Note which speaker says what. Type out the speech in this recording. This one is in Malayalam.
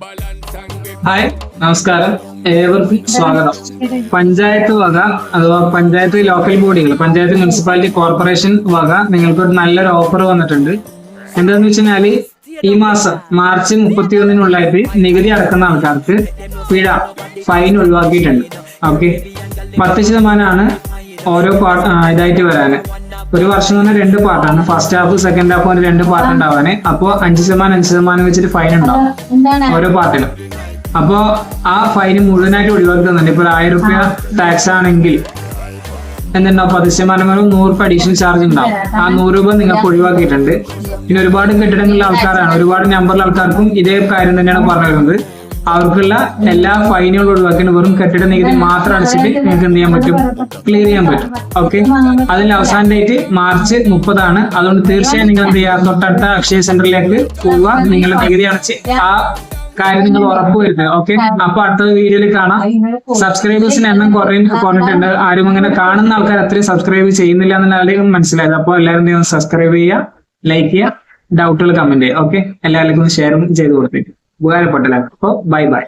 Speaker 1: ഹായ്, നമസ്കാരം. ഏവർക്കും സ്വാഗതം. പഞ്ചായത്ത് വക അഥവാ പഞ്ചായത്ത് ലോക്കൽ ബോഡികൾ, പഞ്ചായത്ത് മുനിസിപ്പാലിറ്റി കോർപ്പറേഷൻ വക നിങ്ങൾക്ക് ഒരു നല്ലൊരു ഓഫർ വന്നിട്ടുണ്ട്. എന്താന്ന് വെച്ചാല് ഈ മാസം മാർച്ച് 31-നുള്ളിലായിട്ട് നികുതി അടക്കുന്ന ആൾക്കാർക്ക് ഫൈൻ ഒഴിവാക്കിയിട്ടുണ്ട്. ഓക്കെ, 10% ഓരോ ഇതായിട്ട് വരാന്. ഒരു വർഷം തന്നെ 2 പാർട്ടാണ്. First half second half 2 part ഉണ്ടാവാന്. അപ്പോ 5% വെച്ചിട്ട് ഫൈൻ ഉണ്ടാവും ഓരോ പാർട്ടിലും. അപ്പോ ആ ഫൈന് മുഴുവനായിട്ട് ഒഴിവാക്കി തന്നിട്ടുണ്ട്. ഇപ്പൊ 1000 രൂപ ടാക്സ് ആണെങ്കിൽ എന്തുണ്ടാവും, 10% 100 രൂപ അഡീഷണൽ ചാർജ് ഉണ്ടാവും. ആ 100 രൂപ നിങ്ങൾക്ക് ഒഴിവാക്കിയിട്ടുണ്ട്. പിന്നെ ഒരുപാട് കെട്ടിടങ്ങളിലെ ആൾക്കാരാണ്, ഒരുപാട് നമ്പറിലെ ആൾക്കാർക്കും ഇതേ കാര്യം തന്നെയാണ് പറഞ്ഞു വരുന്നത്. അവർക്കുള്ള എല്ലാ ഫൈനുകളും ഒഴിവാക്കിയിട്ട് വെറും കെട്ടിട നികുതി മാത്രം അടച്ചിട്ട് നിങ്ങൾക്ക് എന്ത് ചെയ്യാൻ പറ്റും, ക്ലിയർ ചെയ്യാൻ പറ്റും. ഓക്കെ, അതിന്റെ അവസാന ഡേറ്റ് മാർച്ച് 30. അതുകൊണ്ട് തീർച്ചയായും നിങ്ങൾ എന്ത് ചെയ്യുക, തൊട്ടടുത്ത അക്ഷയ സെന്ററിലേക്ക് പോവുക. നിങ്ങളുടെ നികുതി അടച്ച് ആ കാര്യം നിങ്ങൾ ഉറപ്പുവരുത്തുക. ഓക്കെ, അപ്പൊ അടുത്ത വീഡിയോയിൽ കാണാം. സബ്സ്ക്രൈബേഴ്സിന് എണ്ണം കുറഞ്ഞിട്ടുണ്ട്. ആരും അങ്ങനെ കാണുന്ന ആൾക്കാർ അത്രയും സബ്സ്ക്രൈബ് ചെയ്യുന്നില്ല എന്നുള്ളതായിരിക്കും മനസ്സിലായത്. അപ്പോൾ എല്ലാവരും സബ്സ്ക്രൈബ് ചെയ്യുക, ലൈക്ക് ചെയ്യുക, ഡൗട്ടുകൾ കമന്റ് ചെയ്യുക. ഓക്കെ, എല്ലാവർക്കും ഷെയറും ചെയ്ത് കൊടുത്തേക്കും. ഉപകാരപ്പെട്ടല്ലേ? അപ്പോൾ ബൈ ബൈ.